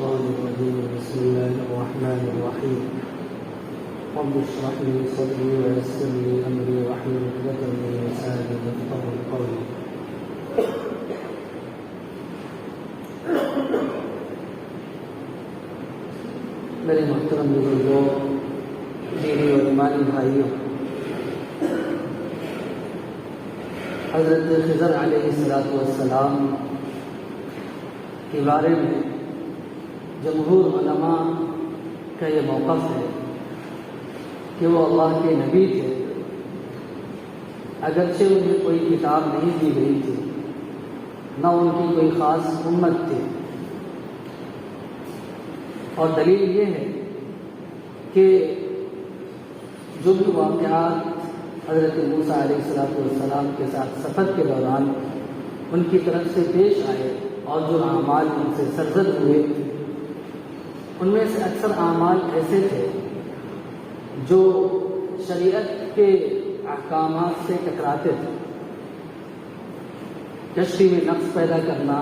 الشيطان الرجيم بسم الله الرحمن الرحيم رب اشرح لي صدري ويسر لي أمري واحلل عقدة من لساني يفقهوا قولي. میرے محترم بزرگوں، دینی اور ایمانی بھائیوں، حضرت خضر علیہ السلام کے بارے میں جمہور علماء کا یہ موقف ہے کہ وہ اللہ کے نبی تھے، اگرچہ انہیں کوئی کتاب نہیں دی گئی تھی، نہ ان کی کوئی خاص امت تھی، اور دلیل یہ ہے کہ جو بھی واقعات حضرت موسیٰ علیہ السلام کے ساتھ سفر کے دوران ان کی طرف سے پیش آئے اور جو اعمال ان سے سرزد ہوئے، ان میں سے اکثر اعمال ایسے تھے جو شریعت کے احکامات سے ٹکراتے تھے۔ کشتی میں نقص پیدا کرنا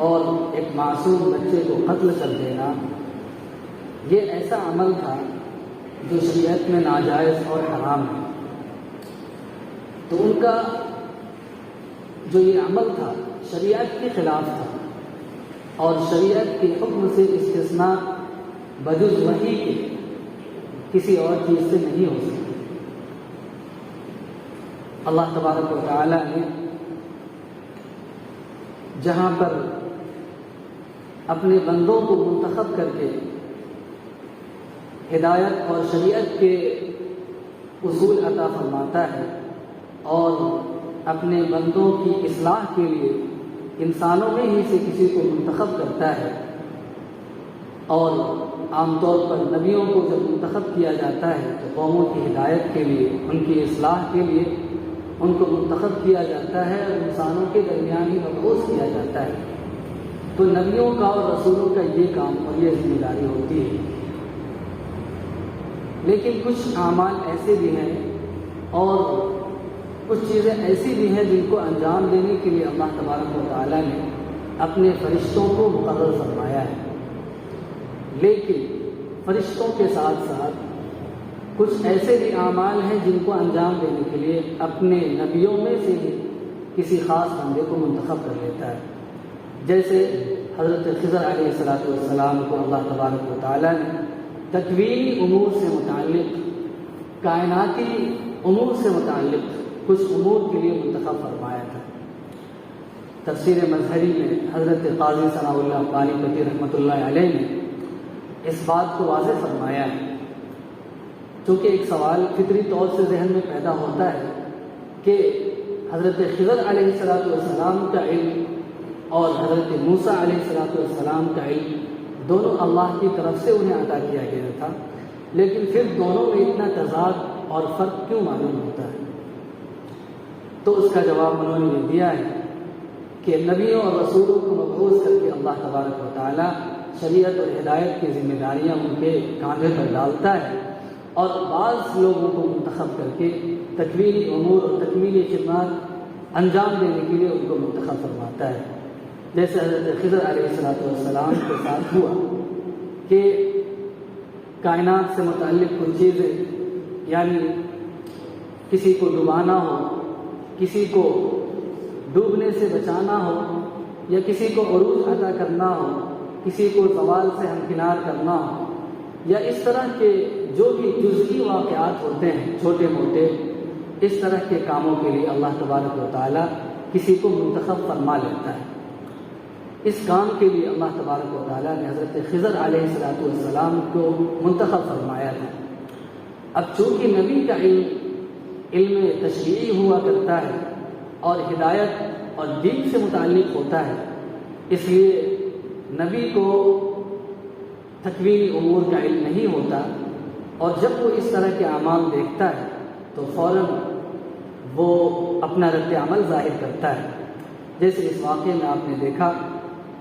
اور ایک معصوم بچے کو قتل کر دینا، یہ ایسا عمل تھا جو شریعت میں ناجائز اور حرام ہے۔ تو ان کا جو یہ عمل تھا شریعت کے خلاف تھا، اور شریعت کے حکم سے استثناء بجز وحی کے کسی اور چیز سے نہیں ہو سکتی۔ اللہ تبارک و تعالی نے جہاں پر اپنے بندوں کو منتخب کر کے ہدایت اور شریعت کے اصول عطا فرماتا ہے اور اپنے بندوں کی اصلاح کے لیے انسانوں میں ہی سے کسی کو منتخب کرتا ہے، اور عام طور پر نبیوں کو جب منتخب کیا جاتا ہے تو قوموں کی ہدایت کے لیے، ان کی اصلاح کے لیے ان کو منتخب کیا جاتا ہے اور انسانوں کے درمیان ہی مبعوث کیا جاتا ہے۔ تو نبیوں کا اور رسولوں کا یہ کام اور یہ ذمہ داری ہوتی ہے۔ لیکن کچھ اعمال ایسے بھی ہیں اور کچھ چیزیں ایسی بھی ہیں جن کو انجام دینے کے لیے اللہ تبارک و تعالیٰ نے اپنے فرشتوں کو مقرر فرمایا ہے، لیکن فرشتوں کے ساتھ ساتھ کچھ ایسے بھی اعمال ہیں جن کو انجام دینے کے لیے اپنے نبیوں میں سے ہی کسی خاص بندے کو منتخب کر لیتا ہے۔ جیسے حضرت خضر علیہ السلام کو اللہ تبارک و تعالیٰ نے تکوینی امور سے متعلق، کائناتی امور سے متعلق کچھ امور کے لیے منتخب فرمایا تھا۔ تفسیر مظہری میں حضرت قاضی ثناء اللہ قانی پتی رحمۃ اللہ علیہ نے اس بات کو واضح فرمایا ہے، چونکہ ایک سوال فطری طور سے ذہن میں پیدا ہوتا ہے کہ حضرت خضر علیہ السلام کا علم اور حضرت موسیٰ علیہ السلام کا علم دونوں اللہ کی طرف سے انہیں عطا کیا گیا تھا، لیکن پھر دونوں میں اتنا تضاد اور فرق کیوں معلوم ہوتا ہے؟ تو اس کا جواب انہوں نے یہ دیا ہے کہ نبیوں اور رسولوں کو مبعوث کر کے اللہ تبارک و تعالیٰ شریعت اور ہدایت کی ذمہ داریاں ان کے کاندھے پر ڈالتا ہے، اور بعض لوگوں کو منتخب کر کے تکوینی امور اور تکمیلی خدمات انجام دینے کے لیے ان کو منتخب فرماتا ہے۔ جیسے حضرت خضر علیہ السلام کے ساتھ ہوا کہ کائنات سے متعلق کچھ چیزیں، یعنی کسی کو ڈبانا ہو، کسی کو ڈوبنے سے بچانا ہو، یا کسی کو عروج عطا کرنا ہو، کسی کو زوال سے ہمکنار کرنا ہو، یا اس طرح کے جو بھی جزئی واقعات ہوتے ہیں چھوٹے موٹے، اس طرح کے کاموں کے لیے اللہ تبارک و تعالیٰ کسی کو منتخب فرما لیتا ہے۔ اس کام کے لیے اللہ تبارک و تعالیٰ نے حضرت خضر علیہ السلام کو منتخب فرمایا تھا۔ اب چونکہ نبی کا علم تشریعی ہوا کرتا ہے اور ہدایت اور دین سے متعلق ہوتا ہے، اس لیے نبی کو تکوینی امور کا علم نہیں ہوتا، اور جب وہ اس طرح کے اعمال دیکھتا ہے تو فوراً وہ اپنا رد عمل ظاہر کرتا ہے۔ جیسے اس واقعے میں آپ نے دیکھا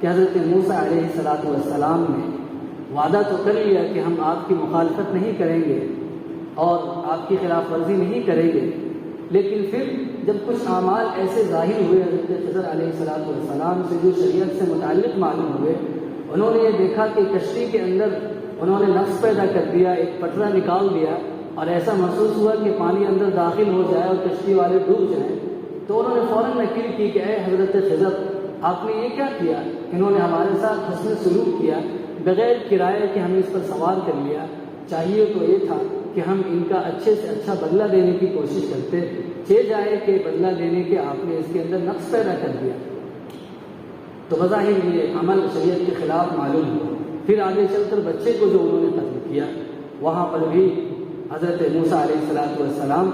کہ حضرت موسیٰ علیہ السلام نے وعدہ تو کر لیا کہ ہم آپ کی مخالفت نہیں کریں گے اور آپ کی خلاف ورزی نہیں کریں گے، لیکن پھر جب کچھ اعمال ایسے ظاہر ہوئے حضرت خضر علیہ السلام سے جو شریعت سے متعلق معلوم ہوئے، انہوں نے یہ دیکھا کہ کشتی کے اندر انہوں نے نفس پیدا کر دیا، ایک پٹرا نکال دیا اور ایسا محسوس ہوا کہ پانی اندر داخل ہو جائے اور کشتی والے ڈوب جائیں، تو انہوں نے فوراً نکیر کی کہ اے حضرت خضر، آپ نے یہ کیا کیا؟ انہوں نے ہمارے ساتھ حسن سلوک کیا، بغیر کرائے کہ ہمیں اس پر سوار کر لیا، چاہیے تو یہ تھا کہ ہم ان کا اچھے سے اچھا بدلہ دینے کی کوشش کرتے، جائے کہ بدلہ دینے کے آپ نے اس کے اندر نقص پیدا کر دیا۔ تو بظاہر یہ عمل شریعت کے خلاف معلوم ہوا۔ پھر آگے چل کر بچے کو جو انہوں نے قتل کیا، وہاں پر بھی حضرت موسیٰ علیہ السلام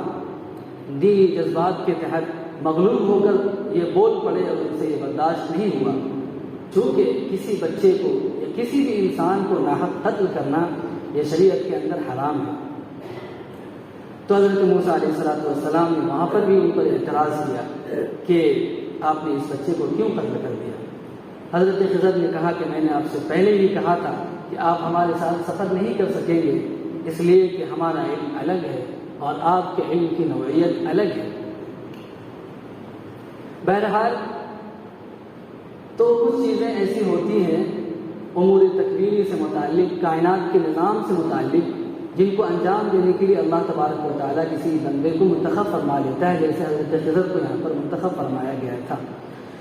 دینی جذبات کے تحت مغلوب ہو کر یہ بول پڑے اور ان سے یہ برداشت نہیں ہوا، چونکہ کسی بچے کو یا کسی بھی انسان کو ناحق قتل کرنا یہ شریعت کے اندر حرام ہے۔ تو حضرت موسیٰ علیہ السلام نے وہاں پر بھی ان پر اعتراض کیا کہ آپ نے اس بچے کو کیوں قتل کر دیا؟ حضرت خضر نے کہا کہ میں نے آپ سے پہلے ہی کہا تھا کہ آپ ہمارے ساتھ سفر نہیں کر سکیں گے، اس لیے کہ ہمارا علم الگ ہے اور آپ کے علم کی نوعیت الگ ہے۔ بہرحال تو کچھ چیزیں ایسی ہوتی ہیں امور تکوینی سے متعلق، کائنات کے نظام سے متعلق، جن کو انجام دینے کے لیے اللہ تبارک و تعالیٰ کسی بندے کو منتخب فرما لیتا ہے، جیسے حضرت خضر کو یہاں پر منتخب فرمایا گیا تھا۔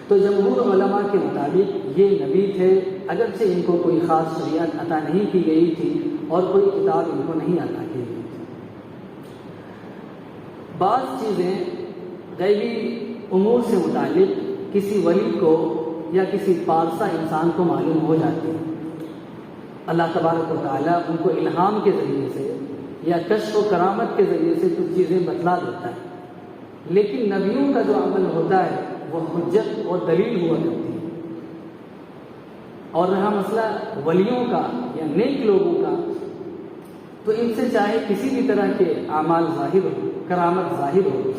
تو جمہور علماء کے مطابق یہ نبی تھے، اگرچہ ان کو کوئی خاص شریعت عطا نہیں کی گئی تھی اور کوئی کتاب ان کو نہیں عطا کی گئی تھی۔ بعض چیزیں غیبی امور سے متعلق کسی ولی کو یا کسی پارسا انسان کو معلوم ہو جاتی ہیں، اللہ تبارک و تعالیٰ ان کو الہام کے ذریعے سے یا کشف و کرامت کے ذریعے سے کچھ چیزیں بتلا دیتا ہے، لیکن نبیوں کا جو عمل ہوتا ہے وہ حجت اور دلیل ہوا کرتی ہے۔ اور رہا مسئلہ ولیوں کا یا نیک لوگوں کا، تو ان سے چاہے کسی بھی طرح کے اعمال ظاہر ہو، کرامت ظاہر ہو،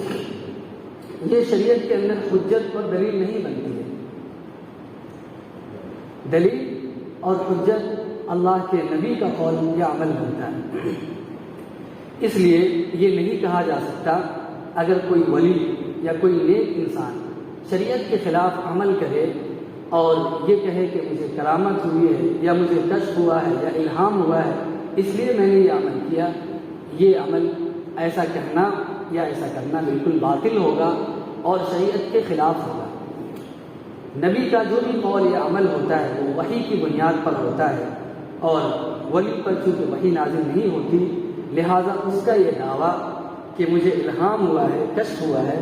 یہ شریعت کے اندر حجت اور دلیل نہیں بنتی ہے۔ دلیل اور حجت اللہ کے نبی کا قول یا عمل بنتا ہے۔ اس لیے یہ نہیں کہا جا سکتا اگر کوئی ولی یا کوئی نیک انسان شریعت کے خلاف عمل کرے اور یہ کہے کہ مجھے کرامت ہوئی ہے یا مجھے کشف ہوا ہے یا الہام ہوا ہے اس لیے میں نے یہ عمل کیا، یہ عمل ایسا کہنا یا ایسا کرنا بالکل باطل ہوگا اور شریعت کے خلاف ہوگا۔ نبی کا جو بھی قول یا عمل ہوتا ہے وہ وحی کی بنیاد پر ہوتا ہے، اور ولی پر چونکہ وحی نازل نہیں ہوتی لہٰذا اس کا یہ دعویٰ کہ مجھے الہام ہوا ہے، کشف ہوا ہے،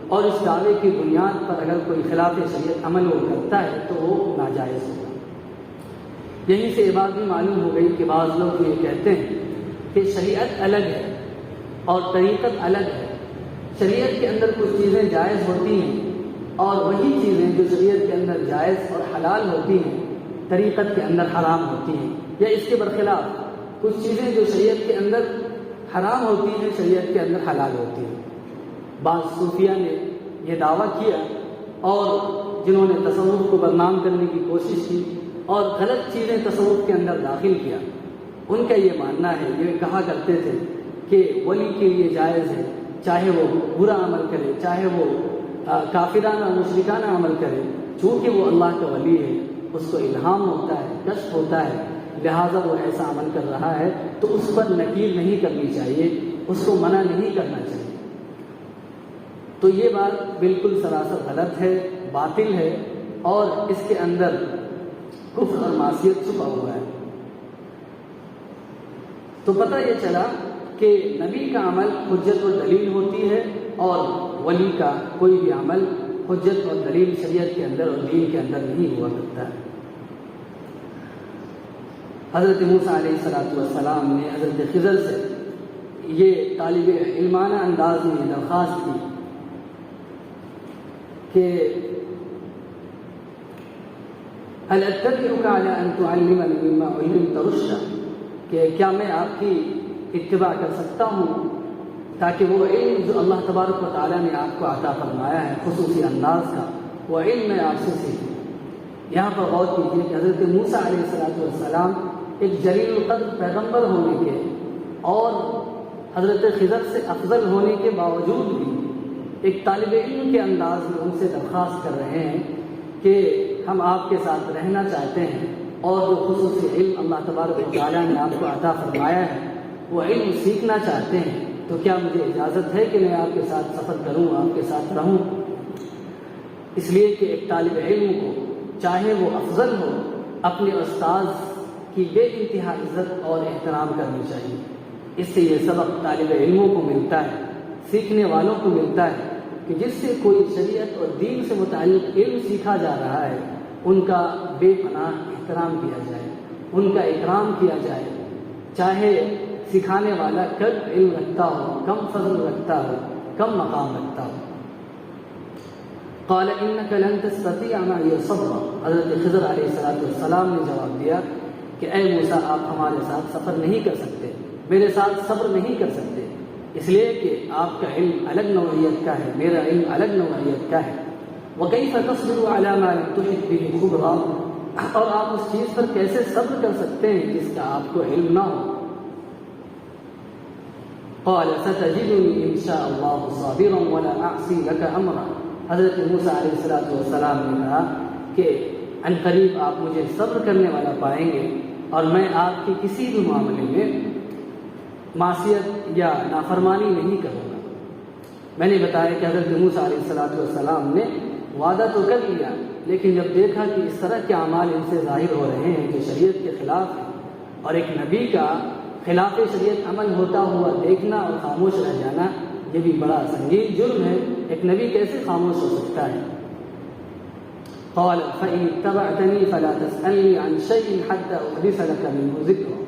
اور اس دعوے کی بنیاد پر اگر کوئی خلاف شریعت عمل وہ کرتا ہے تو وہ ناجائز ہوگا۔ یہیں سے یہ بات بھی معلوم ہو گئی کہ بعض لوگ یہ کہتے ہیں کہ شریعت الگ ہے اور طریقت الگ ہے، شریعت کے اندر کچھ چیزیں جائز ہوتی ہیں اور وہی چیزیں جو شریعت کے اندر جائز اور حلال ہوتی ہیں طریقت کے اندر حرام ہوتی ہیں، یا اس کے برخلاف کچھ چیزیں جو شریعت کے اندر حرام ہوتی ہیں شریعت کے اندر حلال ہوتی ہیں۔ بعض صوفیہ نے یہ دعویٰ کیا اور جنہوں نے تصوف کو بدنام کرنے کی کوشش کی اور غلط چیزیں تصوف کے اندر داخل کیا، ان کا یہ ماننا ہے، یہ کہا کرتے تھے کہ ولی کے لیے جائز ہے چاہے وہ برا عمل کرے، چاہے وہ کافرانہ مشرکانہ عمل کرے، چونکہ وہ اللہ کا ولی ہے، اس کو الہام ہوتا ہے، کشف ہوتا ہے، لہٰذا وہ ایسا عمل کر رہا ہے تو اس پر نکیر نہیں کرنی چاہیے، اس کو منع نہیں کرنا چاہیے۔ تو یہ بات بالکل سراسر غلط ہے، باطل ہے، اور اس کے اندر کفر اور معصیت چھپا ہوا ہے۔ تو پتہ یہ چلا کہ نبی کا عمل حجت اور دلیل ہوتی ہے اور ولی کا کوئی بھی عمل حجت اور دلیل شریعت کے اندر اور دین کے اندر نہیں ہوا کرتا ہے۔ حضرت موسیٰ علیہ السلام نے حضرت خضر سے یہ طالب علمانہ انداز میں درخواست کی کہ هل اتبعك على ان تعلمني مما علمت رشدا، کہ کیا میں آپ کی اتباع کر سکتا ہوں تاکہ وہ علم جو اللہ تبارک و تعالیٰ نے آپ کو عطا فرمایا ہے خصوصی انداز کا، وہ علم میں آپ سے سیکھوں۔ یہاں پر غور کیجیے کہ حضرت موسیٰ علیہ السلام ایک جلیل القدر پیغمبر ہونے کے اور حضرت خضر سے افضل ہونے کے باوجود بھی ایک طالب علم کے انداز میں ان سے درخواست کر رہے ہیں کہ ہم آپ کے ساتھ رہنا چاہتے ہیں اور جو خصوصی علم اللہ تبارک و تعالیٰ نے آپ کو عطا فرمایا ہے وہ علم سیکھنا چاہتے ہیں تو کیا مجھے اجازت ہے کہ میں آپ کے ساتھ سفر کروں، آپ کے ساتھ رہوں؟ اس لیے کہ ایک طالب علم کو چاہے وہ افضل ہو اپنے استاذ کی بے انتہا عزت اور احترام کرنی چاہیے۔ اس سے یہ سبق طالب علموں کو ملتا ہے، سیکھنے والوں کو ملتا ہے کہ جس سے کوئی شریعت اور دین سے متعلق علم سیکھا جا رہا ہے ان کا بے پناہ احترام کیا جائے، ان کا اکرام کیا جائے، چاہے سکھانے والا کم علم رکھتا ہو، کم فضل رکھتا ہو، کم مقام رکھتا ہو۔ قال انك لن تستطيع معي صبرا، حضرت خضر علیہ السلام نے جواب دیا کہ اے موسیٰ آپ ہمارے ساتھ سفر نہیں کر سکتے، میرے ساتھ صبر نہیں کر سکتے، اس لیے کہ آپ کا علم الگ نوعیت کا ہے، میرا علم الگ نوعیت کا ہے۔ وكيف تصبر على ما لم تحط به خبرا، اور آپ اس چیز پر کیسے صبر کر سکتے ہیں جس کا آپ کو علم نہ ہو۔ قال ستجدني ان شاء الله صابرا ولا اعصي لك امرا، حضرت موسیٰ علیہ السلام نے کہا کہ ان قریب آپ مجھے صبر کرنے والا پائیں گے اور میں آپ کی کسی بھی معاملے میں معصیت یا نافرمانی نہیں کروں گا۔ میں نے بتایا کہ حضرت موسیٰ علیہ السلام نے وعدہ تو کر لیا، لیکن جب دیکھا کہ اس طرح کے اعمال ان سے ظاہر ہو رہے ہیں جو شریعت کے خلاف ہیں، اور ایک نبی کا خلاف شریعت عمل ہوتا ہوا دیکھنا اور خاموش رہ جانا یہ بھی بڑا سنگین جرم ہے، ایک نبی کیسے خاموش ہو سکتا ہے؟ قال فإن اتبعتني فلا تسألني عن شيء حتى أحدث لك منه ذكرا،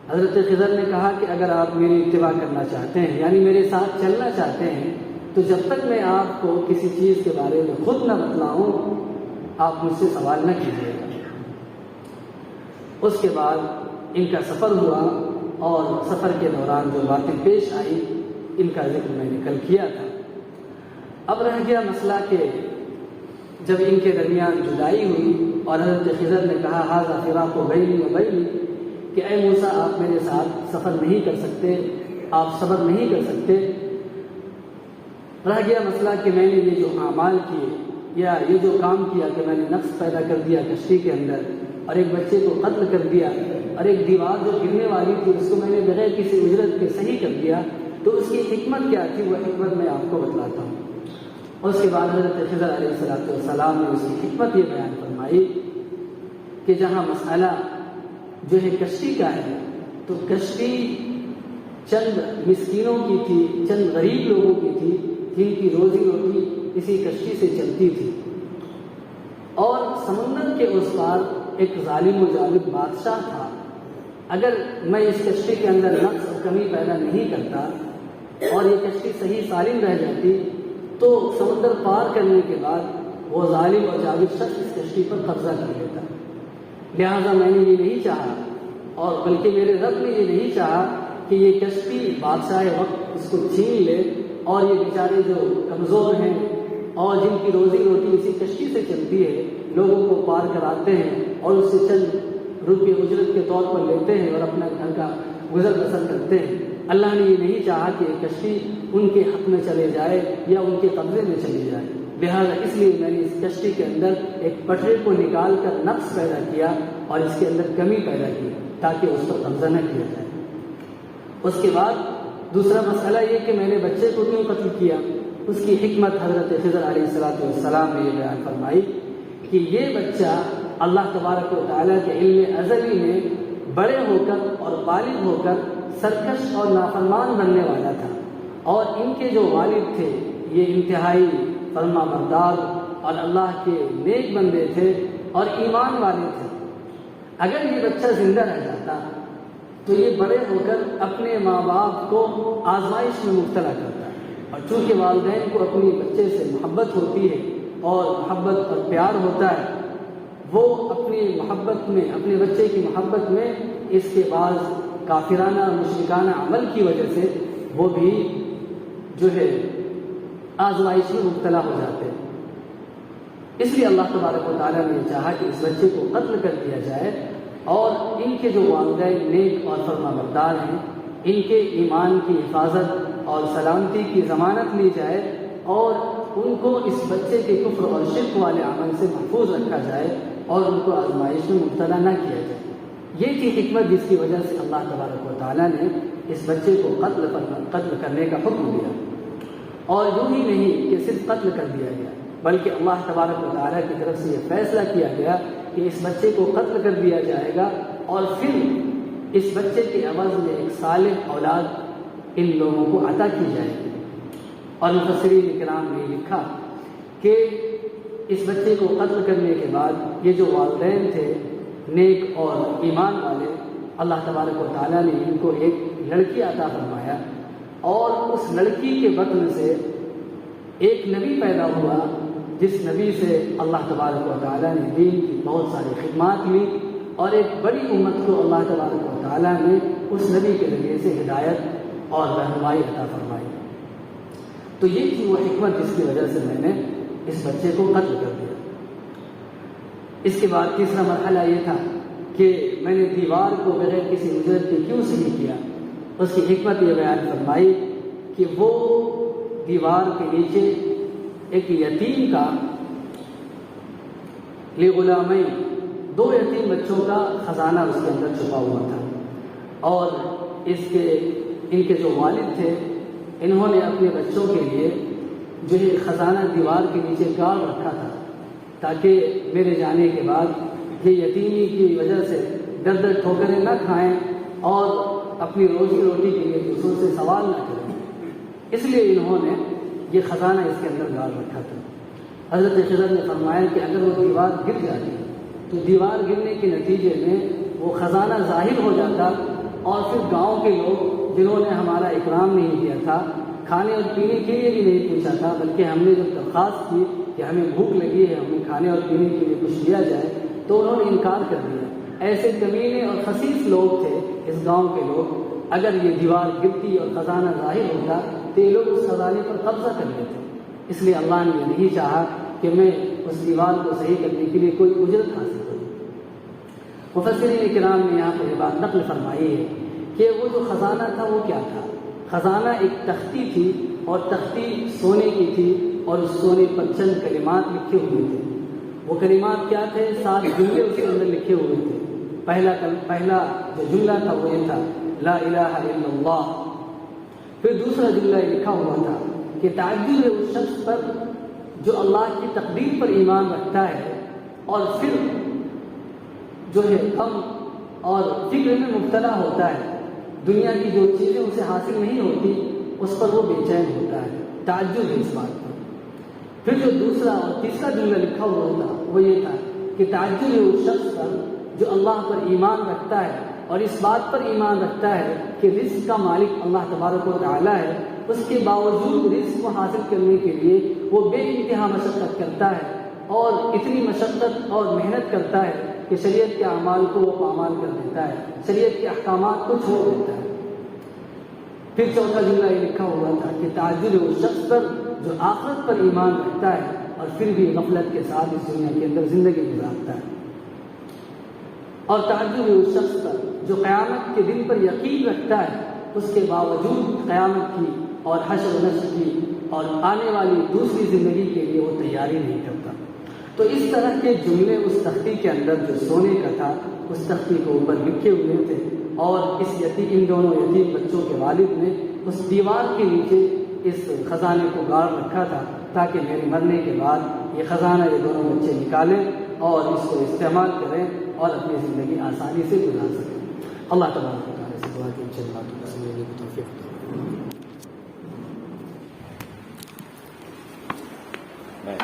حضرت خضر نے کہا کہ اگر آپ میری اتباع کرنا چاہتے ہیں یعنی میرے ساتھ چلنا چاہتے ہیں تو جب تک میں آپ کو کسی چیز کے بارے میں خود نہ بتلاؤں آپ مجھ سے سوال نہ کیجیے گا۔ اس کے بعد ان کا سفر ہوا اور سفر کے دوران جو باتیں پیش آئی ان کا ذکر میں نے کل کیا تھا۔ اب رہ گیا مسئلہ کہ جب ان کے درمیان جدائی ہوئی اور حضرت خضر نے کہا ھذا فراق بینی و بینی، کہ اے موسیٰ آپ میرے ساتھ سفر نہیں کر سکتے، آپ صبر نہیں کر سکتے، رہ گیا مسئلہ کہ میں نے یہ جو اعمال کیے یا یہ جو کام کیا کہ میں نے نقص پیدا کر دیا کشتی کے اندر اور ایک بچے کو قتل کر دیا اور ایک دیوار جو گرنے والی تھی اس کو میں نے بغیر کسی اجرت کے صحیح کر دیا، تو اس کی حکمت کیا تھی وہ حکمت میں آپ کو بتلاتا ہوں۔ اور اس کے بعد حضرت خضر علیہ السلام نے اس کی حکمت یہ بیان فرمائی کہ جہاں مسئلہ جو ہے کشتی کا ہے تو کشتی چند مسکینوں کی تھی، چند غریب لوگوں کی تھی جن کی روزی روٹی اسی کشتی سے چلتی تھی، اور سمندر کے اس پار ایک ظالم و جابر بادشاہ تھا۔ اگر میں اس کشتی کے اندر نقص اور کمی پیدا نہیں کرتا اور یہ کشتی صحیح سالم رہ جاتی تو سمندر پار کرنے کے بعد وہ ظالم اور جابر شخص اس کشتی پر قبضہ کر لیتا، لہذا میں نے یہ نہیں چاہا اور بلکہ میرے رب نے یہ نہیں چاہا کہ یہ کشتی بادشاہ وقت اس کو چھین لے اور یہ بیچارے جو کمزور ہیں اور جن کی روزی روٹی اسی کشتی سے چلتی ہے لوگوں کو پار کراتے ہیں اور اس سے چند روپے اجرت کے طور پر لیتے ہیں اور اپنا گھر کا گزر بسر کرتے ہیں۔ اللہ نے یہ نہیں چاہا کہ یہ کشتی ان کے حق میں چلے جائے یا ان کے قبضے میں چلی جائے، لہذا اس لیے میں نے اس کشتی کے اندر ایک پٹھے کو نکال کر نقص پیدا کیا اور اس کے اندر کمی پیدا کی تاکہ اس پر قبضہ نہ کیا جائے۔ اس کے بعد دوسرا مسئلہ یہ کہ میں نے بچے کو کیوں قتل کیا، اس کی حکمت حضرت خضر علیہ السلام نے یہ بیان فرمائی کہ یہ بچہ اللہ تبارک و تعالیٰ کے علم ازلی میں بڑے ہو کر اور بالغ ہو کر سرکش اور نافرمان بننے والا تھا، اور ان کے جو والد تھے یہ انتہائی فرما بردار اور اللہ کے نیک بندے تھے اور ایمان والے تھے۔ اگر یہ بچہ زندہ رہ جاتا تو یہ بڑے ہو کر اپنے ماں باپ کو آزمائش میں مبتلا کرتا ہے، اور چونکہ والدین کو اپنی بچے سے محبت ہوتی ہے اور محبت اور پیار ہوتا ہے، وہ اپنی محبت میں اپنے بچے کی محبت میں اس کے بعض کافرانہ اور مشرکانہ عمل کی وجہ سے وہ بھی جو ہے آزمائش میں مبتلا ہو جاتے ہیں۔ اس لیے اللہ تبارک و تعالیٰ نے چاہا کہ اس بچے کو قتل کر دیا جائے اور ان کے جو والدین نیک اور فرما بردار ہیں ان کے ایمان کی حفاظت اور سلامتی کی ضمانت لی جائے اور ان کو اس بچے کے کفر اور شرک والے عمل سے محفوظ رکھا جائے اور ان کو آزمائش میں مبتلا نہ کیا جائے۔ یہ تھی حکمت جس کی وجہ سے اللہ تبارک و تعالیٰ نے اس بچے کو قتل کرنے کا حکم دیا۔ اور یوں ہی نہیں کہ صرف قتل کر دیا گیا، بلکہ اللہ تبارک و تعالیٰ کی طرف سے یہ فیصلہ کیا گیا کہ اس بچے کو قتل کر دیا جائے گا، اور پھر اس بچے کے عوض میں ایک صالح اولاد ان لوگوں کو عطا کی جائے گی۔ اور مفسرین کرام نے لکھا کہ اس بچے کو قتل کرنے کے بعد یہ جو والدین تھے نیک اور ایمان والے، اللہ تبارک و تعالیٰ نے ان کو ایک لڑکی عطا فرمایا، اور اس لڑکی کے بطن سے ایک نبی پیدا ہوا، جس نبی سے اللہ تبارک و تعالیٰ نے دین کی بہت ساری خدمات لی، اور ایک بڑی امت کو اللہ تبارک و تعالیٰ نے اس نبی کے ذریعے سے ہدایت اور رہنمائی عطا فرمائی۔ تو یہ تھی وہ حکمت جس کی وجہ سے میں نے اس بچے کو قتل کر دیا۔ اس کے بعد تیسرا مرحلہ یہ تھا کہ میں نے دیوار کو بغیر کسی اجرت کے کیوں صحیح کیا۔ اس کی حکمت یہ بیان فرمائی کہ وہ دیوار کے نیچے ایک یتیم کا لغلامین، 2 یتیم بچوں کا خزانہ اس کے اندر چھپا ہوا تھا، اور ان کے جو والد تھے انہوں نے اپنے بچوں کے لیے جو یہ خزانہ دیوار کے نیچے گاڑ رکھا تھا، تاکہ میرے جانے کے بعد یہ یتیمی کی وجہ سے در در ٹھوکریں نہ کھائیں اور اپنی روزی روٹی کے لیے دوسروں سے سوال نہ کریں۔ اس لیے انہوں نے یہ خزانہ اس کے اندر گاڑ رکھا تھا۔ حضرت خضر نے فرمایا کہ اگر وہ دیوار گر جاتی تو دیوار گرنے کے نتیجے میں وہ خزانہ ظاہر ہو جاتا، اور پھر گاؤں کے لوگ جنہوں نے ہمارا اکرام نہیں کیا تھا، کھانے اور پینے کے لیے بھی نہیں پوچھا تھا، بلکہ ہم نے جب درخواست کی کہ ہمیں بھوک لگی ہے، ہمیں کھانے اور پینے کے لیے کچھ دیا جائے، تو انہوں نے انکار کر دیا۔ ایسے کمینے اور خسیس لوگ تھے اس گاؤں کے لوگ، اگر یہ دیوار گرتی اور خزانہ ظاہر ہوتا تو یہ لوگ اس خزانے پر قبضہ کر لیتے۔ اس لیے اللہ نے یہ نہیں چاہا کہ میں اس دیوار کو صحیح کرنے کے لیے کوئی اجرت حاصل کروں۔ مفسرین کرام نے یہاں پر یہ بات نقل فرمائی ہے کہ وہ جو خزانہ تھا وہ کیا تھا۔ خزانہ ایک تختی تھی، اور تختی سونے کی تھی، اور اس سونے پر چند کلمات لکھے ہوئے تھے۔ وہ کلمات کیا تھے؟ 7 جملے اس کے اندر لکھے ہوئے تھے۔ پہلا جو جملہ تھا وہ یہ تھا، لا الہ الا اللہ۔ پھر دوسرا جملہ یہ لکھا ہوا تھا کہ تعجب ہے اس شخص پر جو اللہ کی تقدیر پر ایمان رکھتا ہے، اور پھر جو ہے غم اور فکر میں مبتلا ہوتا ہے، دنیا کی جو چیزیں اسے حاصل نہیں ہوتی اس پر وہ بے چین ہوتا ہے، تعجب ہے اس بات پر۔ پھر جو دوسرا اور تیسرا جملہ لکھا ہوا تھا وہ یہ تھا کہ تعجب ہے اس شخص پر جو اللہ پر ایمان رکھتا ہے، اور اس بات پر ایمان رکھتا ہے کہ رزق کا مالک اللہ تبارک و تعالیٰ ہے، اس کے باوجود رزق کو حاصل کرنے کے لیے وہ بے انتہا مشقت کرتا ہے، اور اتنی مشقت اور محنت کرتا ہے کہ شریعت کے اعمال کو وہ پامال کر دیتا ہے، شریعت کے احکامات کو چھوڑ دیتا ہے۔ پھر چوتھا جملہ یہ لکھا ہوا تھا کہ تعجب ہے اس شخص پر جو آخرت پر ایمان رکھتا ہے، اور پھر بھی غفلت کے ساتھ اس دنیا کے اندر زندگی گزارتا ہے۔ اور تعجب ہے اس شخص پر جو قیامت کے دن پر یقین رکھتا ہے، اس کے باوجود قیامت کی اور حشر و نشر کی اور آنے والی دوسری زندگی کے لیے وہ تیاری نہیں کرتا۔ تو اس طرح کے جملے اس تختی کے اندر جو سونے کا تھا اس تختی کے اوپر لکھے ہوئے تھے، اور ان دونوں یتیم بچوں کے والد نے اس دیوار کے نیچے اس خزانے کو گاڑ رکھا تھا، تاکہ میرے مرنے کے بعد یہ خزانہ یہ دونوں بچے نکالیں اور اس کو استعمال کریں اور اپنی زندگی آسانی سے گزار سکیں۔ اللہ تبارک و تعالیٰ سے دعا کہ ان شاء اللہ توفیق